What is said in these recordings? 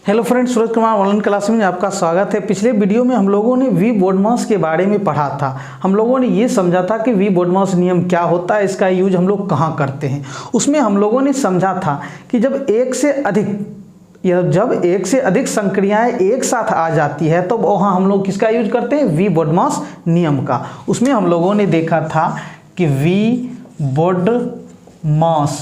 Hello friends, Suraj Kumar online class में आपका स्वागत है। पिछले वीडियो में हम लोगों ने वी बोडमास के बारे में पढ़ा था। हम लोगों ने ये समझा था कि वी बोडमास नियम क्या होता है, इसका यूज हम लोग कहाँ करते हैं। उसमें हम लोगों ने समझा था कि जब एक से अधिक संक्रियाएं एक साथ आ जाती है तो वहाँ हम लोग किसका यूज करते हैं, वी बोडमास नियम का। उसमें हम लोगों ने देखा था कि वी बोडमास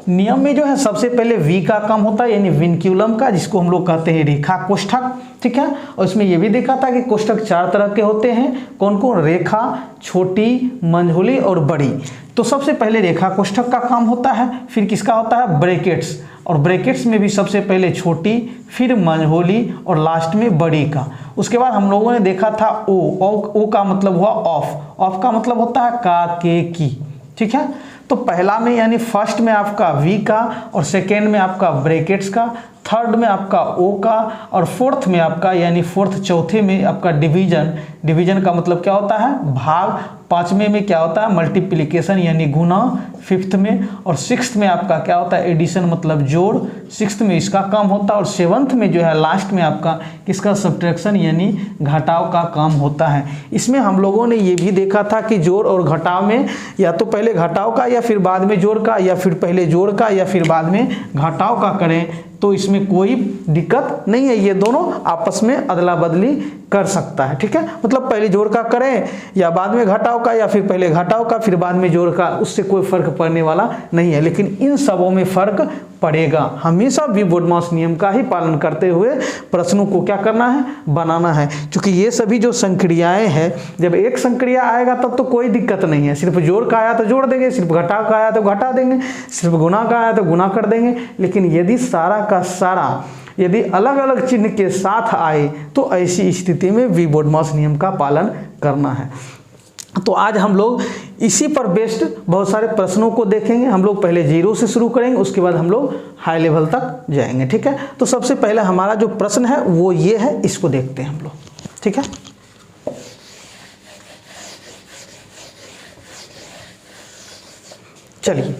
नियम में जो है सबसे पहले V का काम होता है, यानी विनक्यूलम का, जिसको हम लोग कहते हैं रेखा कोष्ठक। ठीक है, और इसमें यह भी देखा था कि कोष्ठक चार तरह के होते हैं। कौन कौन? रेखा, छोटी, मंझोली और बड़ी। तो सबसे पहले रेखा कोष्ठक का काम होता है, फिर किसका होता है, ब्रैकेट्स, और ब्रैकेट्स में भी सबसे पहले छोटी, फिर मंझोली और लास्ट में बड़ी का। उसके बाद हम लोगों ने देखा था ओ का मतलब हुआ ऑफ का मतलब होता है का, के, की। ठीक है, तो पहला में यानी फर्स्ट में आपका वी का, और सेकेंड में आपका ब्रैकेट्स का, थर्ड में आपका ओ का, और फोर्थ में आपका यानी चौथे में आपका डिवीजन का मतलब क्या होता है, भाग। पांचवें में क्या होता है, मल्टीप्लिकेशन यानी गुना। फिफ्थ में और सिक्स्थ में आपका क्या होता है, एडिशन मतलब जोड़। सिक्स्थ में इसका काम होता है, और सेवंथ में जो है लास्ट में आपका किसका, सब्ट्रैक्शन यानी घटाव का काम होता है। इसमें हम लोगों ने ये भी देखा था कि जोड़ और घटाव में या तो पहले घटाव का या फिर बाद में जोड़ का, या फिर पहले जोड़ का या फिर बाद में घटाव का करें तो इसमें कोई दिक्कत नहीं है, ये दोनों आपस में अदला बदली कर सकता है। ठीक है, मतलब पहले जोड़ का करें या बाद में घटाव का, या फिर पहले घटाव का फिर बाद में जोड़ का, उससे कोई फर्क पड़ने वाला नहीं है। लेकिन इन सबों में फर्क पड़ेगा। हमेशा वी बोडमास नियम का ही पालन करते हुए प्रश्नों को क्या करना है, बनाना है। क्योंकि ये सभी जो संक्रियाएं हैं, जब एक संक्रिया आएगा तब तो कोई दिक्कत नहीं है, सिर्फ जोड़ का आया तो जोड़ देंगे, सिर्फ घटाव का आया तो घटा देंगे, सिर्फ गुना का आया तो गुना कर देंगे। लेकिन यदि सारा का सारा यदि अलग अलग चिन्ह के साथ आए तो ऐसी स्थिति में वी बोडमास नियम का पालन करना है। तो आज हम लोग इसी पर बेस्ड बहुत सारे प्रश्नों को देखेंगे। हम लोग पहले जीरो से शुरू करेंगे, उसके बाद हम लोग हाई लेवल तक जाएंगे। ठीक है, तो सबसे पहले हमारा जो प्रश्न है वो ये है, इसको देखते हैं हम लोग। ठीक है, चलिए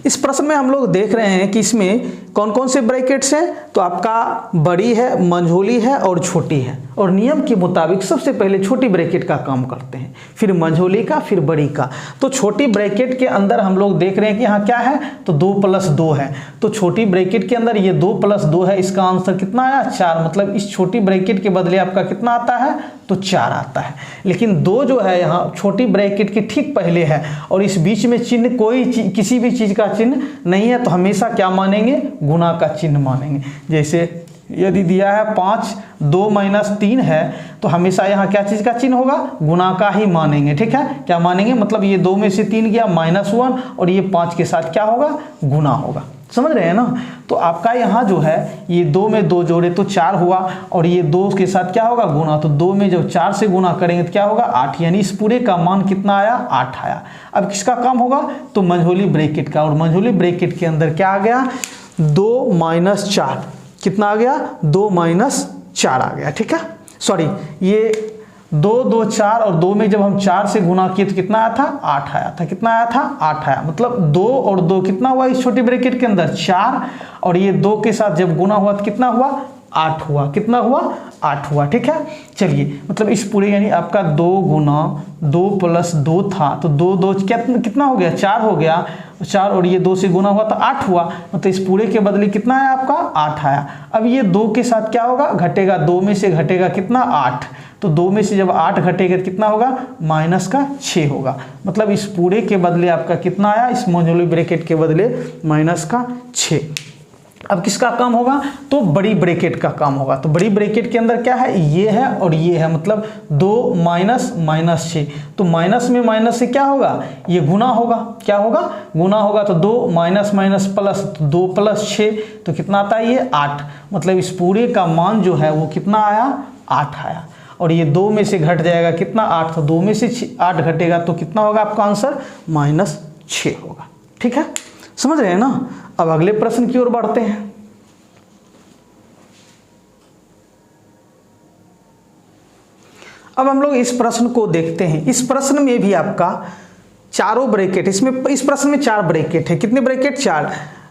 इस प्रश्न में हम लोग देख रहे हैं कि इसमें कौन कौन से ब्रैकेट्स हैं। तो आपका बड़ी है, मंझोली है और छोटी है। और नियम के मुताबिक सबसे पहले छोटी ब्रैकेट का काम करते हैं, फिर मंझोली का, फिर बड़ी का। तो छोटी ब्रैकेट के अंदर हम लोग देख रहे हैं कि यहाँ क्या है, तो 2 + 2 है। तो छोटी ब्रैकेट के अंदर ये 2 + 2 है, इसका आंसर कितना आया, 4। मतलब इस छोटी ब्रैकेट के बदले आपका कितना आता है, तो 4 आता है। लेकिन 2 जो है यहाँ छोटी ब्रैकेट के ठीक पहले है, और इस बीच में चिन्ह किसी भी चीज का चिन्ह नहीं है, तो हमेशा क्या मानेंगे, गुना का चिन्ह मानेंगे। जैसे यदि दिया है 5, 2 - 3 है, तो हमेशा यहाँ क्या चीज का चिन्ह होगा, गुना का ही मानेंगे। ठीक है, क्या मानेंगे, मतलब ये 2 में से 3 गया -1, और ये 5 के साथ क्या होगा, गुना होगा। समझ रहे हैं ना। तो आपका यहाँ जो है ये 2 में 2 जोड़े तो 4 हुआ, और ये 2 के साथ क्या होगा, गुना। तो 2 में जब 4 से गुना करेंगे तो क्या होगा, 8। यानी इस पूरे का मान कितना आया, 8 आया। अब किसका काम होगा, तो मंझोली ब्रैकेट का। और मंझोली ब्रैकेट के अंदर क्या आ गया, 2 - 4। कितना आ गया, 2 - 4 आ गया। ठीक है, सॉरी, ये 2, 2, 4, और 2 में जब हम 4 से गुना किए तो कितना आया था, 8 आया था। कितना आया था, 8 आया। मतलब 2 और 2 कितना हुआ इस छोटी ब्रैकेट के अंदर, 4, और ये 2 के साथ जब गुना हुआ तो कितना हुआ, 8 हुआ। कितना हुआ, 8 हुआ। ठीक है, चलिए, मतलब इस पूरे यानी आपका 2 × 2 + 2 था, तो 2 2 कितना हो गया, 4 हो गया। 4 और ये 2 से गुना हुआ तो 8 हुआ। मतलब इस पूरे के बदले कितना है आपका, 8 आया। अब ये 2 के साथ क्या होगा, घटेगा। 2 में से घटेगा कितना, 8। तो 2 में से जब 8 घटेगा तो कितना होगा, -6 होगा। मतलब इस पूरे के बदले आपका कितना आया, इस मंझोली ब्रैकेट के बदले -6। अब किसका काम होगा, तो बड़ी ब्रैकेट का काम होगा। तो बड़ी ब्रैकेट के अंदर क्या है, ये है और ये है, मतलब 2 - -6। तो माइनस में माइनस से क्या होगा, ये गुना होगा। क्या होगा, गुना होगा। तो 2 - प्लस, तो 2 + 6, तो कितना आता है, ये 8। मतलब इस पूरे का मान जो है वो कितना आया, 8 आया। और ये 2 में से घट जाएगा कितना, 8। तो 2 में से 8 घटेगा तो कितना होगा आपका आंसर, -6 होगा। ठीक है, समझ रहे हैं ना। अब अगले प्रश्न की ओर बढ़ते हैं। अब हम लोग इस प्रश्न को देखते हैं। इस प्रश्न में भी आपका चारों ब्रैकेट, इस प्रश्न में 4 ब्रैकेट है। कितने ब्रैकेट, 4।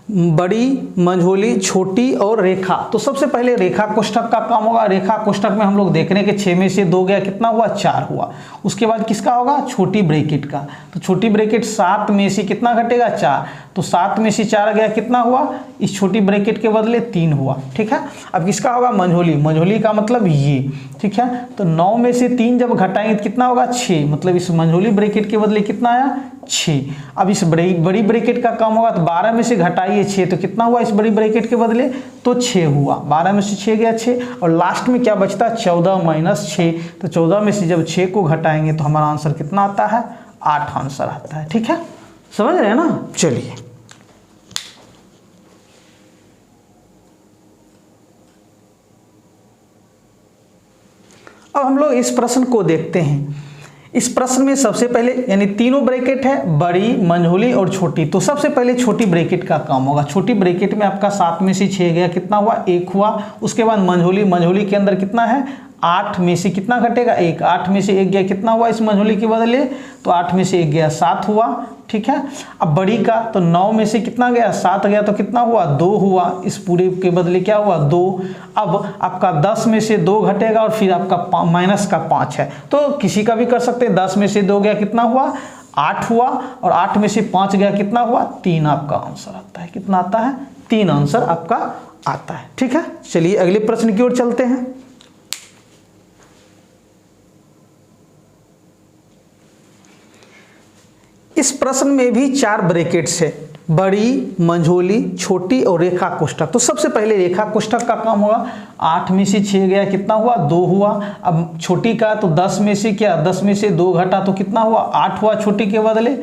बड़ी, मंझोली, छोटी और रेखा। तो सबसे पहले रेखा कोष्ठक का काम होगा। रेखा कोष्ठक में हम लोग देख रहे हैं कि 6 में से 2 गया, कितना हुआ, 4 हुआ। उसके बाद किसका होगा, छोटी ब्रैकेट का। तो छोटी ब्रैकेट 7 में से कितना घटेगा, 4। तो 7 में से 4 गया, कितना हुआ, इस छोटी ब्रैकेट के बदले 3 हुआ। ठीक है। अब किसका होगा, मंझोली। मंझोली का मतलब ये, ठीक है। तो 9 में से 3 जब घटाएंगे तो कितना होगा, 6। मतलब इस मंझोली ब्रैकेट के बदले कितना आया, 6। अब इस बड़ी ब्रैकेट का काम होगा, तो 12 में से घटाइए 6, तो कितना हुआ इस बड़ी ब्रैकेट के बदले, तो 6 हुआ। 12 में से 6 गया 6, और लास्ट में क्या बचता है, 14 माइनस 6। तो 14 में से जब 6 को घटाएंगे तो हमारा आंसर कितना आता है, 8 आंसर आता है। ठीक है, समझ रहे हैं ना। चलिए अब हम लोग इस प्रश्न को देखते हैं। इस प्रश्न में सबसे पहले यानी तीनों ब्रैकेट है, बड़ी, मंझोली और छोटी। तो सबसे पहले छोटी ब्रैकेट का काम होगा। छोटी ब्रैकेट में आपका 7 में से 6 गया, कितना हुआ, 1 हुआ। उसके बाद मंझोली, मंझोली के अंदर कितना है, 8 में से कितना घटेगा, 1। 8 में से 1 गया, कितना हुआ इस मंझोली के बदले, तो 8 में से 1 गया, 7 हुआ। ठीक है। अब बड़ी का तो 9 में से कितना गया, 7 गया, तो कितना हुआ, 2 हुआ। इस पूरे के बदले क्या हुआ, 2। अब आपका 10 में से 2 घटेगा और फिर आपका माइनस का 5 है, तो किसी का भी कर सकते हैं। 10 में से 2 गया, कितना हुआ, 8 हुआ। और 8 में से 5 गया, कितना हुआ, 3 आपका आंसर आता है। कितना आता है, 3 आंसर आपका आता है। ठीक है। चलिए अगले प्रश्न की ओर चलते हैं। इस प्रश्न में भी 4 ब्रैकेट्स है, बड़ी, मंझोली, छोटी और रेखा कोष्ठक। तो सबसे पहले रेखा कोष्ठक का काम होगा। 8 में से 6 गया, कितना हुआ, 2 हुआ। अब छोटी का तो 10 में से क्या, 10 में से 2 घटा तो कितना हुआ, 8 हुआ, छोटी के बदले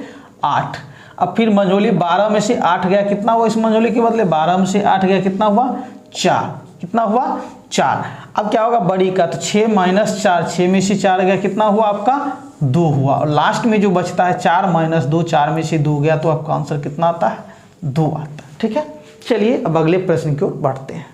8। अब फिर मंझोली 12 में से 8 गया, कितना हुआ इस मंझोली के बदले, 12 में से 8 गया, कितना हुआ, 4। कितना हुआ, 4। अब क्या होगा बड़ी का, तो 6 माइनस 4, 6 में से 4 गया, कितना हुआ आपका, 2 हुआ। और लास्ट में जो बचता है 4 माइनस 2, 4 में से 2 गया, तो आपका आंसर कितना आता है, 2 आता है। ठीक है। चलिए अब अगले प्रश्न की ओर बढ़ते हैं।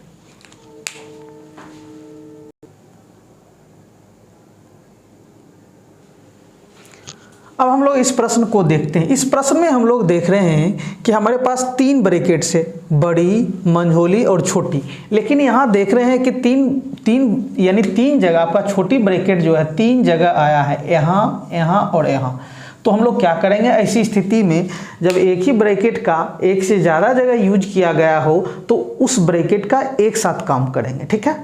अब हम लोग इस प्रश्न को देखते हैं। इस प्रश्न में हम लोग देख रहे हैं कि हमारे पास 3 ब्रैकेट्स है, बड़ी, मंझोली और छोटी। लेकिन यहाँ देख रहे हैं कि तीन जगह आपका छोटी ब्रैकेट जो है 3 जगह आया है, यहाँ, यहाँ और यहाँ। तो हम लोग क्या करेंगे ऐसी स्थिति में, जब एक ही ब्रैकेट का एक से ज़्यादा जगह यूज किया गया हो तो उस ब्रैकेट का एक साथ काम करेंगे। ठीक है।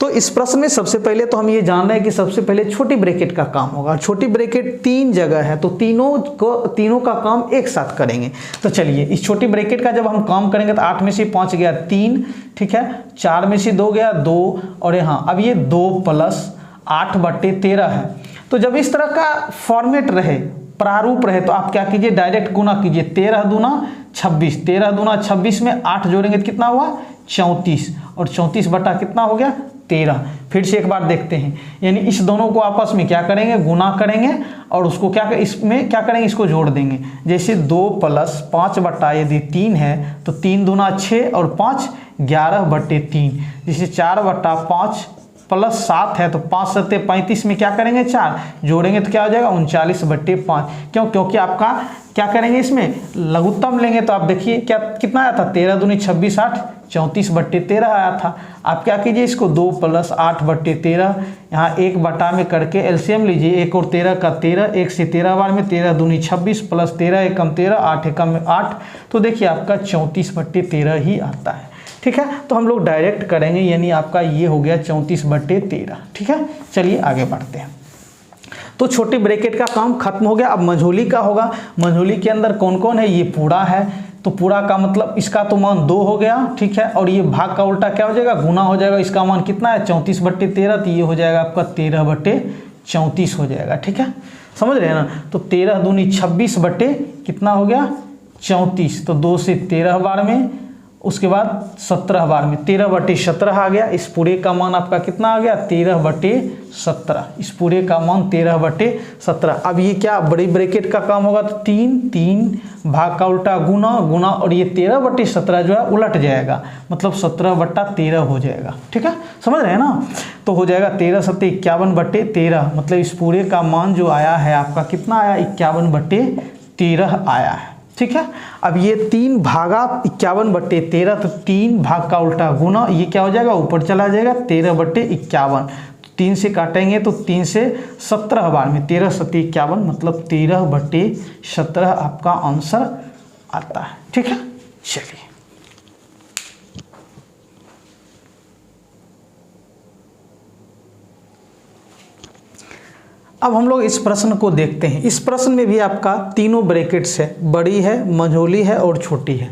तो इस प्रश्न में सबसे पहले तो हम ये जान रहे हैं कि सबसे पहले छोटी ब्रैकेट का काम होगा। छोटी ब्रैकेट 3 जगह है, तो तीनों का काम एक साथ करेंगे। तो चलिए इस छोटी ब्रैकेट का जब हम काम करेंगे तो 8 में से 5 गया, 3। ठीक है। 4 में से 2 गया, 2। और यहाँ अब ये 2 प्लस 8/13 है। तो जब इस तरह का फॉर्मेट रहे, प्रारूप रहे, तो आप क्या कीजिए, डायरेक्ट गुना कीजिए। 13 दूना 26, 13 दूना 26 में 8 जोड़ेंगे तो कितना हुआ, 34। और 34 बटा कितना हो गया, 13। फिर से एक बार देखते हैं, यानी इस दोनों को आपस में क्या करेंगे, गुना करेंगे और उसको इसमें क्या करेंगे, इसको जोड़ देंगे। जैसे 2 प्लस 5 बटा यदि 3 है तो 3 दूना 6 और 5 11/3। जैसे 4/5 प्लस 7 है तो 5 7 35 में क्या करेंगे, 4 जोड़ेंगे तो क्या हो जाएगा, 39/5। क्यों, क्योंकि आपका क्या करेंगे, इसमें लघुत्तम लेंगे। तो आप देखिए क्या कितना आया था, 13 दूनी 26, 8 34/13 आया था। आप क्या कीजिए, इसको 2 प्लस 8/13 यहाँ 1 बटा में करके एलसीएम लीजिए। 1 और 13 का 13, 1 से 13 बार में 13 दूनी 26 प्लस 13 एकम 13, 8 एकम 8। तो देखिए आपका 34/13 ही आता है। ठीक है। तो हम लोग डायरेक्ट करेंगे, यानी आपका ये हो गया 34/13। ठीक है। चलिए आगे बढ़ते हैं। तो छोटी ब्रैकेट का काम खत्म हो गया। अब मंझोली का होगा। मंझोली के अंदर कौन कौन है, ये पूरा है, तो पूरा का मतलब इसका तो मान 2 हो गया। ठीक है। और ये भाग का उल्टा क्या हो जाएगा, गुना हो जाएगा। इसका मान कितना है, 34/13, तो ये हो जाएगा आपका 13/34 हो जाएगा। ठीक है, समझ रहे हैं ना। तो 13 दूनी 26 बटे कितना हो गया, 34। तो 2 से 13 बार में, उसके बाद 17 बार में 13/17 आ गया। इस पूरे का मान आपका कितना आ गया, 13/17। इस पूरे का मान 13/17। अब ये क्या बड़ी ब्रैकेट का काम होगा, तो 3 भाग का उल्टा गुना, और ये 13/17 जो है उलट जाएगा, मतलब 17/13 हो जाएगा। ठीक है, समझ रहे हैं ना। तो हो जाएगा 13 7 51/13, मतलब इस पूरे का मान जो आया है आपका कितना आया, 51/13 आया है। ठीक है। अब ये 3 भागा 51/13, तो 3 भाग का उल्टा गुना, ये क्या हो जाएगा, ऊपर चला जाएगा 13/51। 3 से काटेंगे तो 3 से 17 बार में 13 7 51, मतलब 13/17 आपका आंसर आता है। ठीक है, चलिए अब हम लोग इस प्रश्न को देखते हैं। इस प्रश्न में भी आपका तीनों ब्रैकेट्स है, बड़ी है, मंझोली है और छोटी है।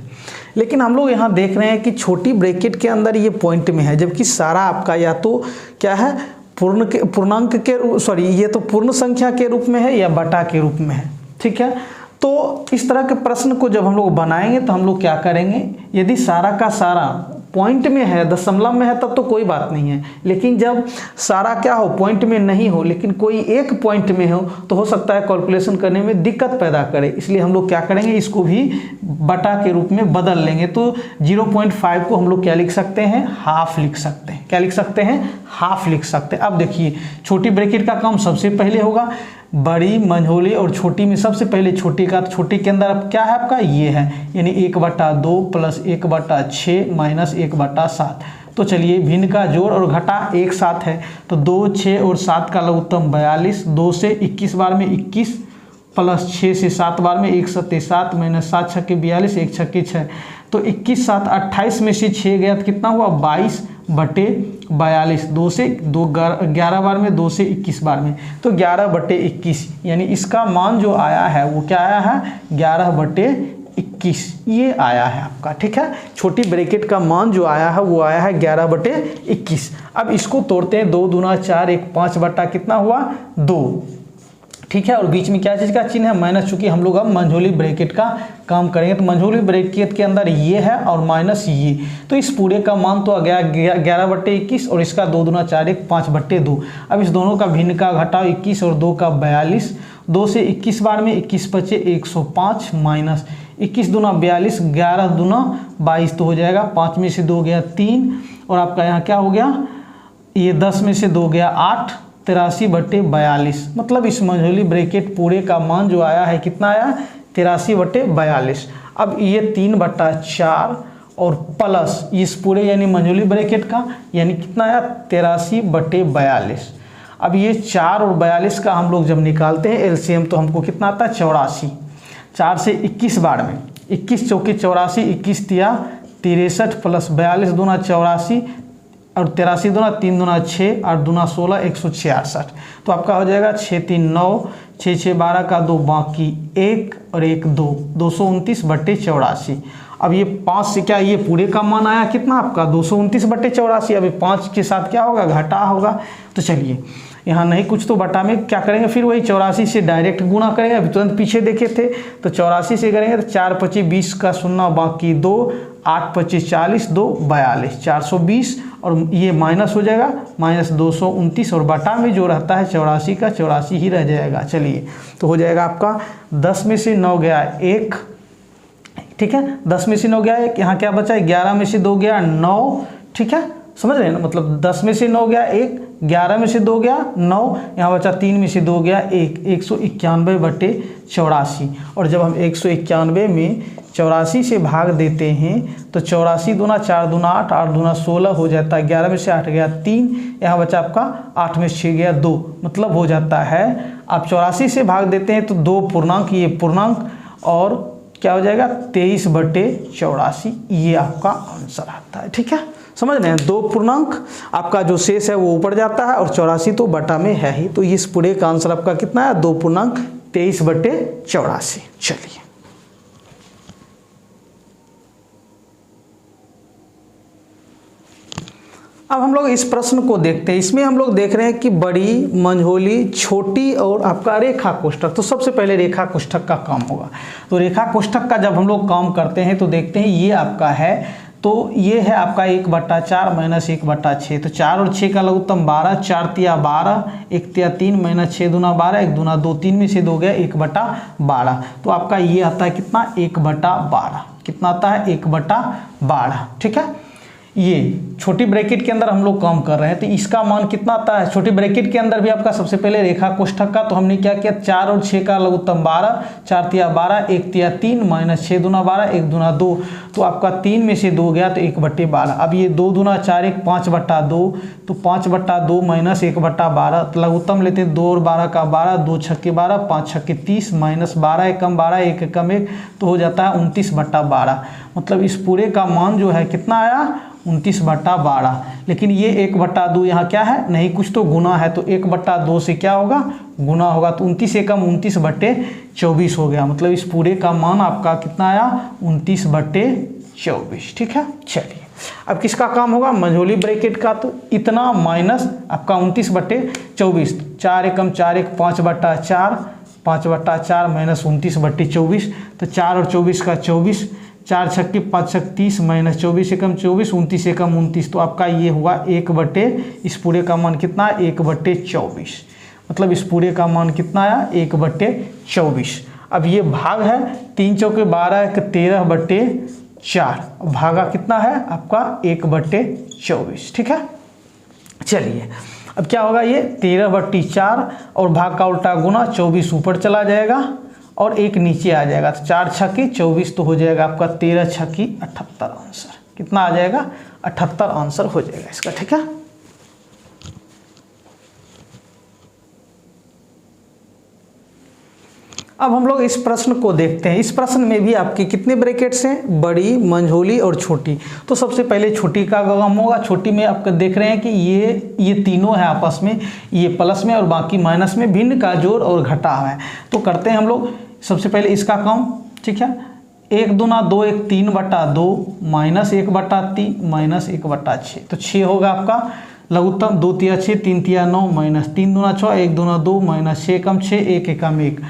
लेकिन हम लोग यहाँ देख रहे हैं कि छोटी ब्रैकेट के अंदर ये पॉइंट में है, जबकि सारा आपका या तो क्या है, पूर्णांक के सॉरी ये तो पूर्ण संख्या के रूप में है या बटा के रूप में है। ठीक है, तो इस तरह के प्रश्न को जब हम लोग बनाएंगे तो हम लोग क्या करेंगे, यदि सारा का सारा पॉइंट में है, दशमलव में है, तब तो कोई बात नहीं है। लेकिन जब सारा क्या हो, पॉइंट में नहीं हो, लेकिन कोई एक पॉइंट में हो, तो हो सकता है कैलकुलेशन करने में दिक्कत पैदा करे। इसलिए हम लोग क्या करेंगे, इसको भी बटा के रूप में बदल लेंगे। तो 0.5 को हम लोग क्या लिख सकते हैं, हाफ लिख सकते हैं। क्या लिख सकते हैं, हाफ लिख सकते हैं। अब देखिए, छोटी ब्रैकेट का काम सबसे पहले होगा, बड़ी, मंझोली और छोटी में सबसे पहले छोटी का, तो छोटी के अंदर अब क्या है आपका, ये है, यानी 1/2 प्लस 1/6 माइनस 1/7। तो चलिए भिन्न का जोड़ और घटा एक साथ है, तो 2, 6 और 7 का लघुत्तम 42, 2 से 21 बार में 21 प्लस 6 से 7 बार में 1 7 7 माइनस 7 6 42, 1 6 6, तो 21 7 28 में से 6 गया तो कितना हुआ, 22/42, 2 से 2 11 बार में, 2 से 21 बार में, तो 11/21, यानी इसका मान जो आया है वो क्या आया है, 11/21 ये आया है आपका। ठीक है, छोटी ब्रैकेट का मान जो आया है वो आया है 11/21। अब इसको तोड़ते हैं, 2 दूना 4, 1 5 बटा कितना हुआ, 2। ठीक है, और बीच में क्या चीज़ का चिन्ह है, माइनस, चूंकि हम लोग अब मंझोली ब्रैकेट का काम करेंगे, तो मंझोली ब्रैकेट के अंदर ये है और माइनस ये, तो इस पूरे का मान तो आ गया 11/21 और इसका 2 दूना 4, 1 5/2। अब इस दोनों का भिन्न का घटाओ, 21 और 2 का 42, 2 से 21 बार में 21 बचे 105 माइनस 21 दूना 42, 11 दूना 22, तो हो जाएगा 5 में से 2 गया 3, और आपका यहाँ क्या हो गया, ये 10 में से 2 गया 8, 83/42। मतलब इस मंझोली ब्रैकेट पूरे का मान जो आया है कितना आया, 83/42। अब ये 3/4 और प्लस इस पूरे यानी मंझोली ब्रैकेट का यानी कितना आया, 83/42। अब ये 4 और 42 का हम लोग जब निकालते हैं एलसीएम तो हमको कितना आता है, 84। 4 से 21 बार में 21 चौके 84, 21 तिया 63 प्लस 42 दूना 84 और 83 दूना 3 दूना 6, 8 दूना 16, 166। तो आपका हो जाएगा 6 3 9, 6 6 12 का 2 बाकी 1 और 1 2, 229/84। अब ये 5 से क्या, ये पूरे का मान आया कितना आपका, 229/84। अभी 5 के साथ क्या होगा, घटा होगा। तो चलिए यहाँ नहीं कुछ तो बटा में क्या करेंगे, फिर वही 84 से डायरेक्ट गुना करेंगे। अभी तुरंत पीछे देखे थे, तो 84 से करेंगे तो 4 25 20 का 0 बाकी 2, 8 25 40, 2 42, 420, और ये माइनस हो जाएगा, माइनस 229, और बटा में जो रहता है 84 का 84 ही रह जाएगा। चलिए तो हो जाएगा आपका 10 में से 9 गया 1, ठीक है, 10 में से 9 गया 1, यहाँ क्या बचा है, 11 में से 2 गया 9। ठीक है, समझ रहे हैं ना, मतलब 10 में से 9 गया 1, 11 में से 2 गया 9, यहाँ बचा 3 में से 2 गया 1, 191/84। और जब हम 191 में 84 से भाग देते हैं तो 84 दूना 4 दूना 8, 8 दूना 16 हो जाता है, 11 में से 8 गया 3, यहाँ बचा आपका 8 में से 6 गया 2, मतलब हो जाता है, आप 84 से भाग देते हैं तो 2 पूर्णांक, ये पूर्णांक, और क्या हो जाएगा 23/84, ये आपका आंसर आता है। ठीक है, समझ रहे हैं, 2 पूर्णांक आपका जो शेष है वो ऊपर जाता है और 84 तो बटा में है ही, तो इस पूरे का आंसर आपका कितना है, 2 पूर्णांक 23/84। चलिए अब हम लोग इस प्रश्न को देखते हैं। इसमें हम लोग देख रहे हैं कि बड़ी, मंझोली, छोटी और आपका रेखा कोष्ठक। तो सबसे पहले रेखा कोष्ठक का काम होगा। तो रेखा कोष्ठक का जब हम लोग काम करते हैं तो देखते हैं ये आपका है, तो ये है आपका 1/4 माइनस 1/6, तो 4 और 6 का लघुत्तम 12, 4 तिया 12, 1 तिया 3 माइनस 6 दूना 12, 1 दूना 2, 3 में से 2 गया 1/12। तो आपका ये आता है कितना, 1/12। कितना आता है, 1/12। ठीक है, ये छोटी ब्रैकेट के अंदर हम लोग काम कर रहे हैं, तो इसका मान कितना आता है। छोटी ब्रैकेट के अंदर भी आपका सबसे पहले रेखा कोष्ठक का, तो हमने क्या किया 4 और 6 का लघुत्तम 12, 4 तिया 12, 1 तिया 3 माइनस 6 दूना 12, 1 दूना 2, तो आपका 3 में से 2 गया तो 1/12। अब ये 2 दूना 4 1 5/2, तो 5/2 माइनस 1/12, तो लघुत्तम लेते हैं 2 और 12 का 12, 2 छक्के 12, 5 छक्के 30 माइनस 12 एकम 12, 1 एकम 1, तो हो जाता है 29/12। मतलब इस पूरे का मान जो है कितना आया 29/12। लेकिन ये 1/2 यहाँ क्या है, नहीं कुछ तो गुना है, तो 1/2 से क्या होगा गुना होगा, तो 29 एकम 29/24 हो गया। मतलब इस पूरे का मान आपका कितना आया 29/24। ठीक है, चलिए अब किसका काम होगा मझोली ब्रैकेट का, तो इतना माइनस आपका 29/24, 4 एकम 4 1 5/4, 5/4 माइनस 29/24, तो 4 और 24 का 24, 4 छक्के 5 छक्के 30 माइनस 24 एकम 24, 29 एकम 29, तो आपका ये हुआ 1/, इस पूरे का मान कितना 1/24। मतलब इस पूरे का मान कितना आया 1/24। अब ये भाग है 3 चौके 12 1 13/4, भागा कितना है आपका 1/24। ठीक है, चलिए अब क्या होगा ये 13/4 और भाग का उल्टा गुना 24 ऊपर चला जाएगा और 1 नीचे आ जाएगा, तो 4 छक्के 24, तो हो जाएगा आपका 13 छक्की 78 आंसर। कितना आ जाएगा 78 आंसर हो जाएगा इसका। ठीक है, अब हम लोग इस प्रश्न को देखते हैं। इस प्रश्न में भी आपके कितने ब्रैकेट्स हैं, बड़ी, मंझोली और छोटी। तो सबसे पहले छोटी का काम होगा। छोटी में आप देख रहे हैं कि ये तीनों है आपस में, ये प्लस में और बाकी माइनस में, भिन्न का जोड़ और घटा है। तो करते हैं हम लोग सबसे पहले इसका काम। ठीक है, 1 दूना 2 1 3/2 माइनस 1/3 माइनस 1/6, तो 6 होगा आपका लघुत्तम। 2 तिया 6 3 तिया 9 माइनस 3 दूना 6 1 दूना 2 माइनस 6 एकम 6 1 एकम 1,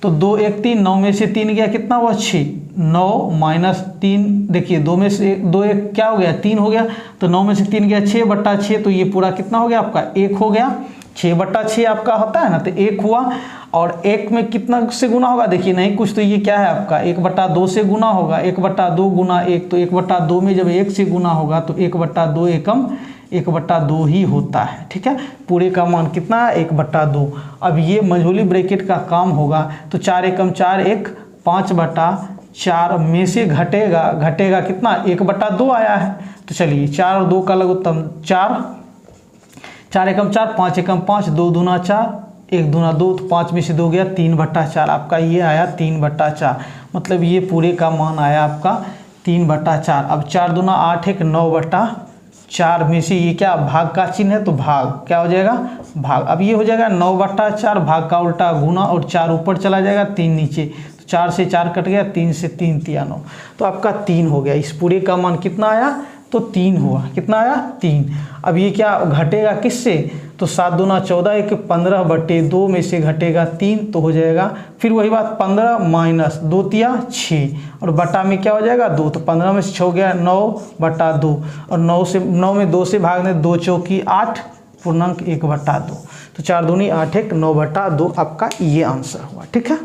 तो 2 1 3 9 में से 3 गया कितना हुआ 6, 9 माइनस 3, देखिए 2 में से 2 1 क्या हो गया 3 हो गया, तो 9 में से 3 गया 6/6, तो ये पूरा कितना हो गया आपका 1 हो गया। 6/6 आपका होता है ना, तो 1 हुआ। और 1 में कितना से गुना होगा, देखिए नहीं कुछ, तो ये क्या है आपका 1/2 से गुना होगा। 1/2 गुना 1, तो 1/2 में जब 1 से गुना होगा तो 1/2 एकम 1/2 ही होता है। ठीक है, पूरे का मान कितना है 1/2। अब ये मझोली ब्रैकेट का काम होगा, तो 4 एकम 4 1 5/4 में से घटेगा कितना 1/2 आया है। तो चलिए 4 और 2 का लघुत्तम 4, 4 एकम 4 5 एकम 5, 2 दूना 4 1 दूना 2, तो 5 में से 2 गया 3/4, आपका ये आया 3/4। मतलब ये पूरे का मान आया आपका 3/4। अब 4 दूना 8 1 9/4 में से ये क्या भाग का चिन्ह है, तो भाग क्या हो जाएगा भाग। अब ये हो जाएगा 9/4, भाग का उल्टा गुना और 4 ऊपर चला जाएगा 3 नीचे, तो 4 से 4 कट गया, 3 से 3 तिया 9, तो आपका 3 हो गया। इस पूरे का मान कितना आया, तो 3 हुआ। कितना आया 3। अब ये क्या घटेगा किससे, तो 7 दूना 14 1 15/2 में से घटेगा 3, तो हो जाएगा फिर वही बात 15 माइनस 2 तिया 6 और बटा में क्या हो जाएगा 2, तो 15 में से 6 गया 9/2 और 9 में 2 से भागने 2 चौकी 8 पूर्णांक 1/2, तो 4 दूनी 8 1 9/2 आपका ये आंसर हुआ। ठीक है,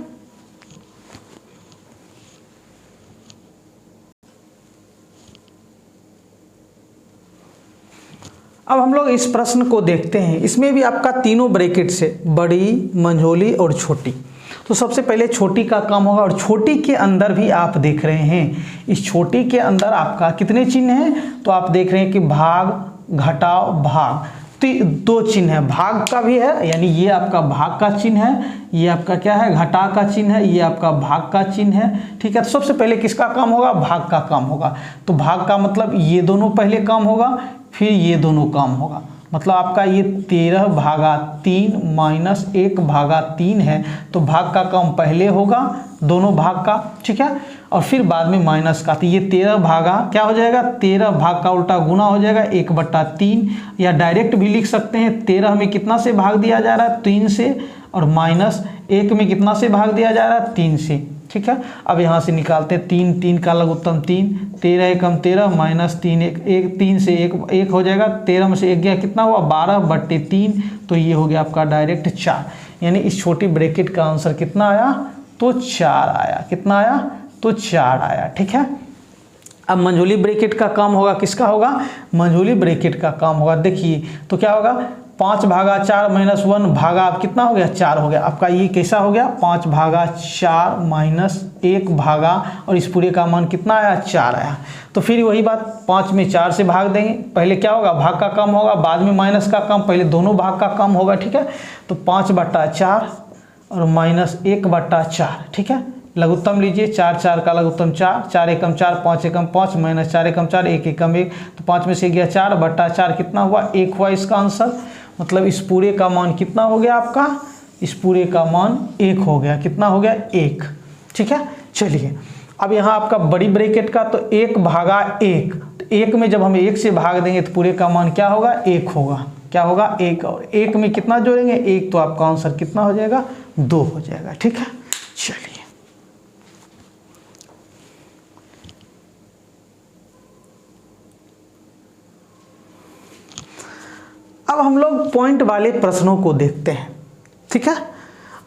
अब हम लोग इस प्रश्न को देखते हैं। इसमें भी आपका तीनों ब्रैकेट से बड़ी, मंझोली और छोटी। तो सबसे पहले छोटी का काम होगा, और छोटी के अंदर भी आप देख रहे हैं, इस छोटी के अंदर आपका कितने चिन्ह हैं, तो आप देख रहे हैं कि भाग, घटाव, भाग, तो 2 चिन्ह है। भाग का भी है, यानी ये आपका भाग का चिन्ह है, ये आपका क्या है घटा का चिन्ह है, ये आपका भाग का चिन्ह है। ठीक है, तो सबसे पहले किसका काम होगा, भाग का काम होगा। तो भाग का मतलब ये दोनों पहले काम होगा, फिर ये दोनों काम होगा। मतलब आपका ये 13/3 माइनस 1/3 है, तो भाग का काम पहले होगा दोनों भाग का। ठीक है, और फिर बाद में माइनस का, तो ये 13 भागा क्या हो जाएगा 13 भाग का उल्टा गुना हो जाएगा 1/3, या डायरेक्ट भी लिख सकते हैं 13 में कितना से भाग दिया जा रहा है 3 से, और माइनस 1 में कितना से भाग दिया जा रहा है 3 से। ठीक है, अब यहाँ से निकालते हैं 3 का लघुत्तम 3, 13 एकम 13 माइनस 3 1 3 से 1 हो जाएगा, 13 में से 1 गया कितना हुआ 12/3, तो ये हो गया आपका डायरेक्ट 4। यानी इस छोटी ब्रैकेट का आंसर कितना आया, तो 4 आया। कितना आया, तो 4 आया। ठीक है, अब मंझोली ब्रैकेट का काम होगा, किसका होगा? मंझोली ब्रैकेट का काम होगा। देखिए तो क्या होगा, 5/4 - 1 भागा अब कितना हो गया? 4 हो गया। आपका ये कैसा हो गया? 5/4 - 1 भागा, और इस पूरे का मान कितना आया? 4 आया। तो फिर वही बात, 5 में 4 से भाग देंगे। पहले क्या होगा? भाग का काम होगा, बाद में माइनस का काम, पहले दोनों भाग का काम होगा। ठीक है, तो 5/4 और -1/4। ठीक है, लघुत्तम लीजिए, 4 का लघुत्तम 4, 4 एकम 4, 5 एकम 5, -4 एकम 4, 1 एकम 1, तो 5 में से गया 4/4 कितना हुआ? 1 हुआ इसका आंसर। मतलब इस पूरे का मान कितना हो गया आपका? इस पूरे का मान 1 हो गया। कितना हो गया? 1। ठीक है, चलिए अब यहाँ आपका बड़ी ब्रैकेट का तो 1/1, तो 1 में जब हम 1 से भाग देंगे तो पूरे का मान क्या होगा? 1 होगा। क्या होगा? 1। और 1 में कितना जोड़ेंगे? 1, तो आपका आंसर कितना हो जाएगा? 2 हो जाएगा। ठीक है, चलिए अब हम लोग पॉइंट वाले प्रश्नों को देखते हैं। ठीक है,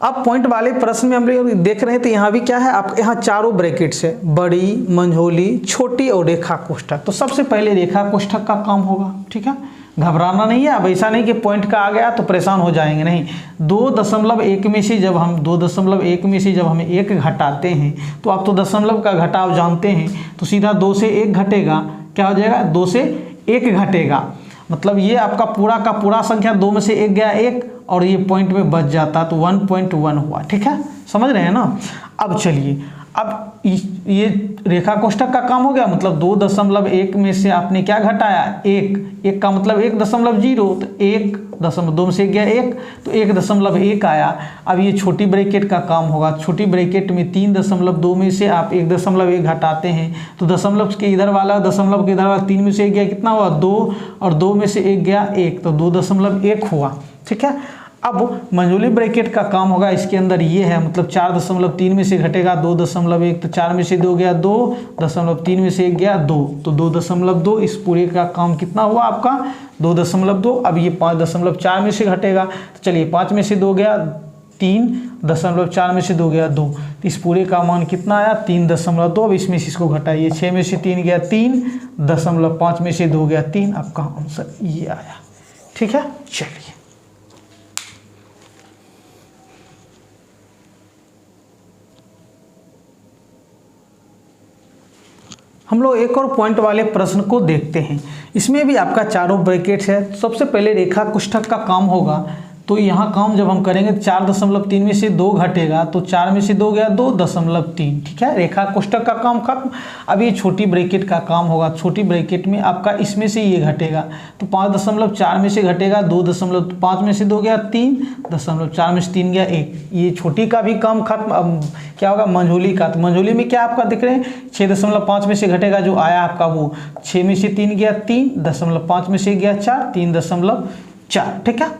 अब पॉइंट वाले प्रश्न में हम लोग देख रहे हैं तो यहाँ भी क्या है, आप यहाँ चारों ब्रैकेट्स है, बड़ी, मंझोली, छोटी और रेखा कोष्ठक। तो सबसे पहले रेखा कोष्ठक का काम होगा। ठीक है, घबराना नहीं है। अब ऐसा नहीं कि पॉइंट का आ गया तो परेशान हो जाएंगे, नहीं। 2.1 में से जब हम 2.1 में से जब हम 1 घटाते हैं, तो आप तो दशमलव का घटाव जानते हैं, तो सीधा 2 से 1 घटेगा। क्या हो जाएगा? 2 से 1 घटेगा। मतलब ये आपका पूरा का पूरा संख्या 2 में से 1 गया 1, और ये पॉइंट में बच जाता तो 1.1 हुआ। ठीक है, समझ रहे हैं ना? अब चलिए, अब ये रेखा कोष्ठक का काम हो गया। मतलब 2.1 में से आपने क्या घटाया? 1 का मतलब 1.0, तो 1.2 में से गया 1, तो 1.1 आया। अब ये छोटी ब्रैकेट का काम होगा। छोटी ब्रैकेट में 3.2 में से आप 1.1 घटाते हैं, तो दशमलव के इधर वाला 3 में से 1 गया, कितना हुआ? 2, और 2 में से 1 गया 1, तो 2.1 हुआ। ठीक है, अब मंझोली ब्रैकेट का काम होगा। इसके अंदर ये है, मतलब 4.3 में से घटेगा 2.1, तो 4 में से 2 गया 2, 3 में से 1 गया 2, तो 2.2। इस पूरे का काम कितना हुआ आपका? 2.2। अब ये 5.4 में से घटेगा, तो चलिए 5 में से 2 गया 3, 4 में से 2 गया 2, तो इस पूरे का मान कितना आया? 3.2। अब इसमें से इसको घटाइए, 6 में से 3 गया 3, 5 में से 2 गया 3, आपका आंसर ये आया। ठीक है, चलिए हम लोग एक और पॉइंट वाले प्रश्न को देखते हैं। इसमें भी आपका चारों ब्रैकेट्स है। सबसे पहले रेखा कोष्ठक का काम होगा। तो यहाँ काम जब हम करेंगे 4.3 में से 2 घटेगा, तो 4 में से 2 गया 2.3। ठीक है, रेखा कोष्ठक का काम खत्म। अब ये छोटी ब्रैकेट का काम होगा। छोटी ब्रैकेट में आपका इसमें से ये घटेगा, तो 5.4 में से घटेगा 2.5 में से 2 गया 3, 4 में से 3 गया 1। ये छोटी का भी काम खत्म। अब क्या होगा? मंझोली का। तो मंझोली में क्या आपका दिख रहे हैं? 6.5 में से घटेगा जो आया आपका वो 6 में से 3 गया 3, 5 में से गया 4, 3.4। ठीक है,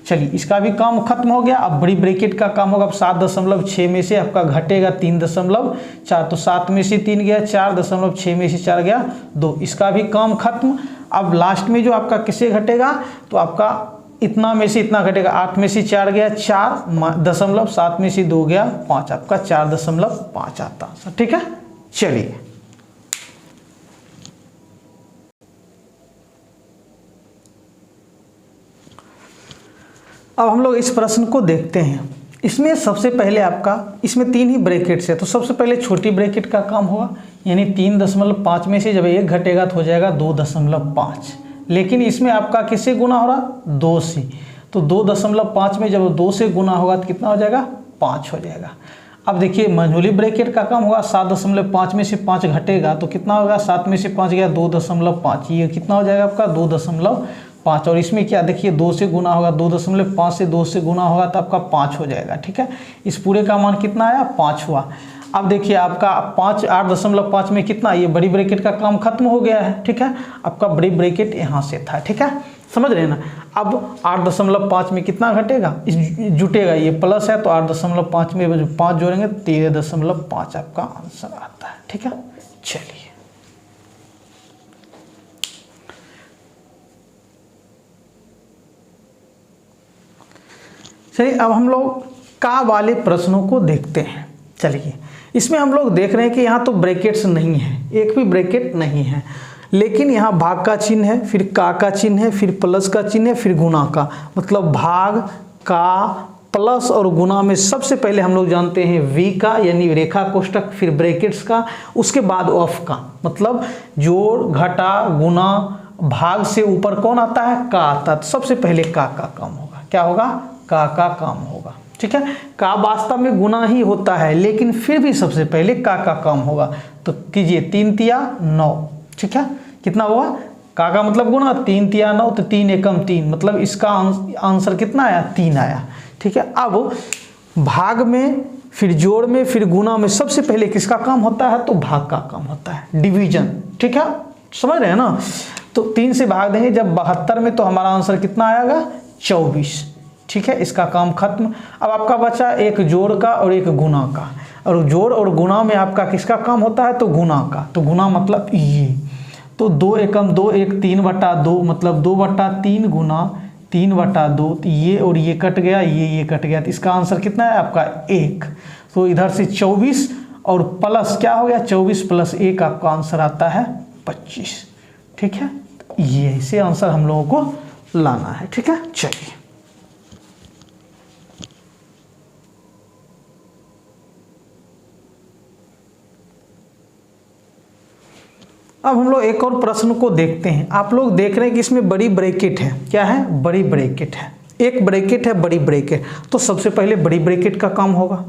चलिए इसका भी काम खत्म हो गया। अब बड़ी ब्रैकेट का काम होगा। अब 7.6 में से आपका घटेगा 3.4, तो 7 में से 3 गया 4, 6 में से 4 गया 2, इसका भी काम खत्म। अब लास्ट में जो आपका किसे घटेगा? तो आपका इतना में से इतना घटेगा, 8 में से 4 गया 4, 7 में से 2 गया 5, आपका 4.5 आता। ठीक है, चलिए अब हम लोग इस प्रश्न को देखते हैं। इसमें सबसे पहले आपका इसमें 3 ही ब्रैकेट्स है। तो सबसे पहले छोटी ब्रैकेट का काम होगा, यानी 3.5 में से जब 1 घटेगा तो हो जाएगा 2.5। लेकिन इसमें आपका किससे गुना हो रहा? 2 से। तो 2.5 में जब 2 से गुना होगा तो कितना हो जाएगा? 5 हो जाएगा। अब देखिए मंझोली ब्रैकेट का काम होगा। 7.5 में से 5 घटेगा तो कितना होगा? 7 में से 5 गया 2.5, ये कितना हो जाएगा आपका? 2.5। और इसमें क्या देखिए 2 से गुना होगा, 2.5 से 2 से गुना होगा तो आपका 5 हो जाएगा। ठीक है, इस पूरे का मान कितना आया? 5 हुआ। अब देखिए आपका 5 8.5 में कितना? ये बड़ी ब्रैकेट का काम खत्म हो गया है। ठीक है, आपका बड़ी ब्रैकेट यहाँ से था। ठीक है, समझ रहे हैं ना? अब 8.5 में कितना घटेगा? जुटेगा, ये प्लस है तो 8.5 में जो 5 जोड़ेंगे 13.5 आपका आंसर आता है। ठीक है, चलिए अब हम लोग का वाले प्रश्नों को देखते हैं। चलिए इसमें हम लोग देख रहे हैं कि यहाँ तो ब्रैकेट्स नहीं है, एक भी ब्रैकेट नहीं है, लेकिन यहाँ भाग का चिन्ह है, फिर का चिन्ह है, फिर प्लस का चिन्ह है, फिर गुना का। मतलब भाग का, प्लस और गुना में सबसे पहले हम लोग जानते हैं वी का यानी रेखा कोष्ठक, फिर ब्रैकेट्स का, उसके बाद ऑफ का। मतलब जोड़ घटा गुना भाग से ऊपर कौन आता है, का आता है। तो सबसे पहले का काम होगा, क्या होगा, का काम होगा। ठीक है, का वास्तव में गुना ही होता है, लेकिन फिर भी सबसे पहले का काम होगा। तो कीजिए 3 तिया 9, ठीक है, कितना हुआ, का मतलब गुना, 3 तिया 9, तो 3 एकम 3, मतलब इसका आंसर कितना आया, 3 आया। ठीक है, अब भाग में, फिर जोड़ में, फिर गुना में सबसे पहले किसका काम होता है, तो भाग का काम होता है, डिवीजन। ठीक है, समझ रहे हैं ना। तो 3 से भाग देंगे जब 72 में, तो हमारा आंसर कितना आएगा, 24। ठीक है, इसका काम खत्म। अब आपका बचा एक जोड़ का और एक गुना का, और जोड़ और गुना में आपका किसका काम होता है, तो गुना का। तो गुना मतलब ये, तो 2 एकम 2, 1 3/2, मतलब 2/3 गुना 3/2। तो ये और ये कट गया, ये कट गया, तो इसका आंसर कितना है आपका 1। तो इधर से 24 और प्लस क्या हो गया, 24 + 1 आपका आंसर आता है 25। ठीक है, ये ऐसे आंसर हम लोगों को लाना है। ठीक है, चलिए अब हम लोग एक और प्रश्न को देखते हैं। आप लोग देख रहे हैं कि इसमें बड़ी ब्रैकेट है, क्या है, बड़ी ब्रैकेट है, एक ब्रैकेट है, बड़ी ब्रैकेट। तो सबसे पहले बड़ी ब्रैकेट का काम होगा,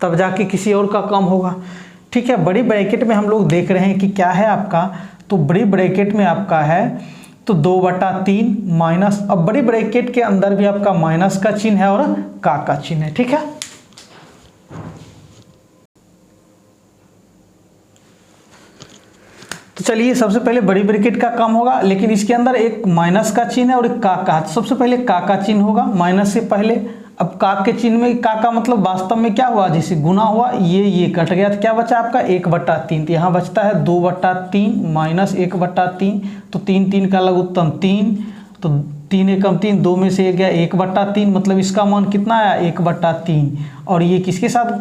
तब जाके किसी और का काम होगा। ठीक है, बड़ी ब्रैकेट में हम लोग देख रहे हैं कि क्या है आपका, तो बड़ी ब्रैकेट में आपका है तो 2/3 माइनस, अब बड़ी ब्रैकेट के अंदर भी आपका माइनस का चिन्ह है और का चिन्ह है। ठीक है, तो चलिए सबसे पहले बड़ी ब्रैकेट का काम होगा, लेकिन इसके अंदर एक माइनस का चिन्ह है और एक का। सबसे पहले का चिन्ह होगा माइनस से पहले। अब का के चिन्ह में का मतलब वास्तव में क्या हुआ, जैसे गुना हुआ, ये कट गया, तो क्या बचा आपका 1/3। तो यहाँ बचता है 2/3 माइनस 1/3, तो 3 का लघुत्तम 3, तो 3 एकम 3, 2 में से 1 गया 1/3, मतलब इसका मान कितना आया 1/3। और ये किसके साथ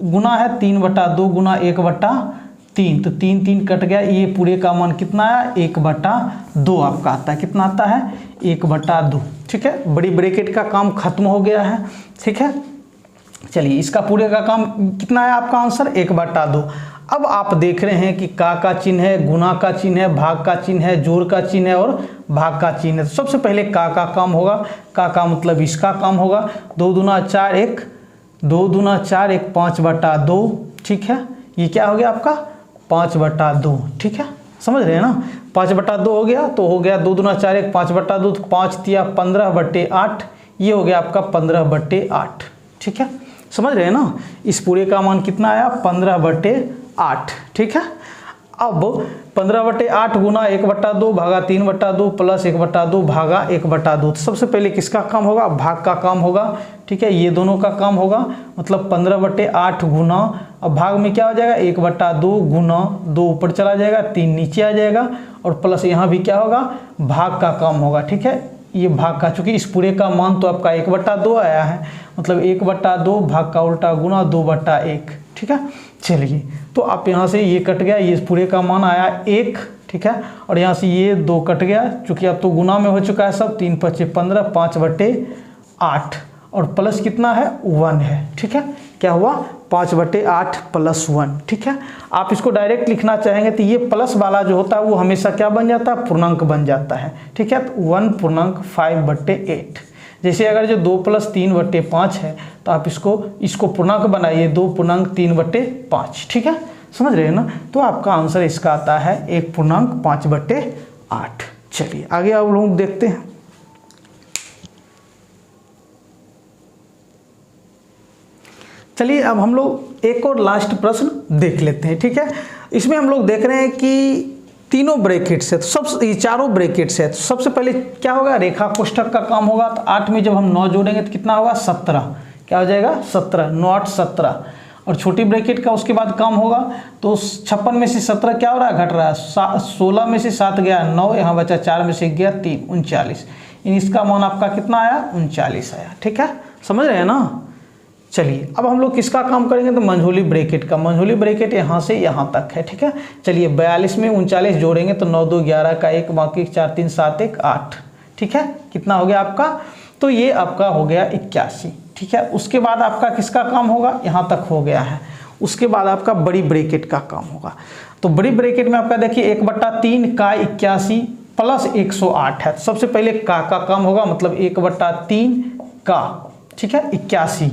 गुना है, 3/2 गुना 1/3, तो 3 कट गया, ये पूरे का मान कितना आया 1/2 आपका आता है। कितना आता है 1/2। ठीक है, बड़ी ब्रैकेट का काम खत्म हो गया है। ठीक है, चलिए इसका पूरे का काम कितना है आपका आंसर 1/2। अब आप देख रहे हैं कि का चिन्ह है, गुना का चिन्ह है, भाग का चिन्ह है, जोड़ का चिन्ह है और भाग का चिन्ह है। तो सबसे पहले का काम होगा, का मतलब इसका काम होगा, 2 दूना 4 1, 2 दूना 4 1 5/2। ठीक है, ये क्या हो गया आपका 5/2। ठीक है, समझ रहे हैं ना, 5/2 हो गया, तो हो गया 2 दूना 4 1 5/2, तो 5 तिया 15/8, ये हो गया आपका 15/8। ठीक है, समझ रहे हैं ना, इस पूरे का मान कितना आया 15/8। ठीक है, अब 15/8 गुना 1/2 भागा 3/2 प्लस 1/2 भागा 1/2। तो सबसे पहले किसका काम होगा, भाग का काम होगा। ठीक है, ये दोनों का काम होगा, मतलब 15/8 गुना, अब भाग में क्या हो जाएगा 1/2 गुना 2 ऊपर चला जाएगा, 3 नीचे आ जाएगा, और प्लस यहाँ भी क्या होगा भाग का काम होगा। ठीक है, ये भाग का, चूंकि इस पूरे का मान तो आपका 1/2 आया है, मतलब 1/2 भाग का उल्टा गुना 2/1। ठीक है, चलिए तो आप यहाँ से ये कट गया, ये पूरे का मान आया 1। ठीक है, और यहाँ से ये 2 कट गया, चूंकि अब तो गुना में हो चुका है सब, 3 × 5 = 15, 5/8, और प्लस कितना है 1 है। ठीक है, क्या हुआ 5/8 + 1। ठीक है, आप इसको डायरेक्ट लिखना चाहेंगे तो ये प्लस वाला जो होता है वो हमेशा क्या बन जाता है, पूर्णांक बन जाता है। ठीक है, तो 1.5/8। जैसे अगर जो 2 + 3/5 है, तो आप इसको पूर्णांक बनाइए, 2.3/5। ठीक है, समझ रहे हैं ना, तो आपका आंसर इसका आता है 1.5/8। चलिए आगे आप लोग देखते हैं। चलिए अब हम लोग एक और लास्ट प्रश्न देख लेते हैं। ठीक है, इसमें हम लोग देख रहे हैं कि तीनों ब्रैकेट्स है, तो ये चारों ब्रैकेट्स है। तो सबसे पहले क्या होगा, रेखा कोष्ठक का काम होगा। तो 8 में जब हम 9 जोड़ेंगे तो कितना होगा 17, क्या हो जाएगा 17, 9 8 17, और छोटी ब्रैकेट का उसके बाद काम होगा। तो 56 में से 17 क्या हो रहा है, घट रहा है, 16 में से 7 गया 9, यहाँ बचा 4 में से गया 3, 39। इसका मान आपका कितना आया 39 आया। ठीक है, समझ रहे हैं ना, चलिए अब हम लोग किसका काम करेंगे, तो मंझोली ब्रैकेट का। मंझोली ब्रैकेट यहाँ से यहाँ तक है, ठीक है। चलिए 42 में 39 जोड़ेंगे तो 9 2 11 का 1, बाकी 4 3 7 1 8, ठीक है। कितना हो गया आपका, तो ये आपका हो गया 81, ठीक है। उसके बाद आपका किसका काम होगा, यहाँ तक हो गया है। उसके बाद आपका बड़ी ब्रैकेट का काम होगा। तो बड़ी ब्रैकेट में आपका देखिए 1/3 का 81 प्लस 108 है। सबसे पहले का काम होगा, मतलब 1/3 का, ठीक है, 81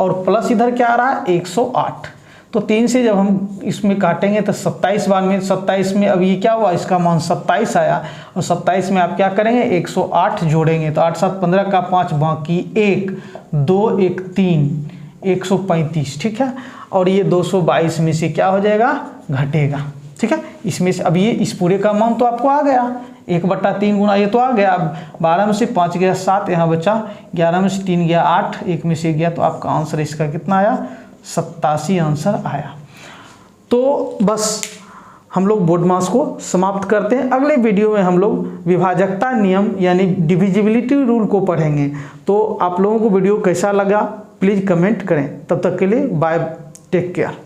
और प्लस इधर क्या आ रहा है 108। तो 3 से जब हम इसमें काटेंगे तो 27 बार में 27 में अब ये क्या हुआ, इसका मान 27 आया। और 27 में आप क्या करेंगे 108 जोड़ेंगे तो 8 7 15 का 5, बाकी 1 2 1 3 135, ठीक है। और ये 222 में से क्या हो जाएगा, घटेगा, ठीक है। इसमें से अब ये इस पूरे का मान तो आपको आ गया 1/3 गुना ये तो आ गया। अब 12 में से 5 गया 7, यहाँ बचा 11 में से 3 गया 8, 1 में से गया, तो आपका आंसर इसका कितना आया 87 आंसर आया। तो बस हम लोग बोर्ड मास को समाप्त करते हैं। अगले वीडियो में हम लोग विभाजकता नियम यानी डिविजिबिलिटी रूल को पढ़ेंगे। तो आप लोगों को वीडियो कैसा लगा प्लीज़ कमेंट करें। तब तक के लिए बाय, टेक केयर।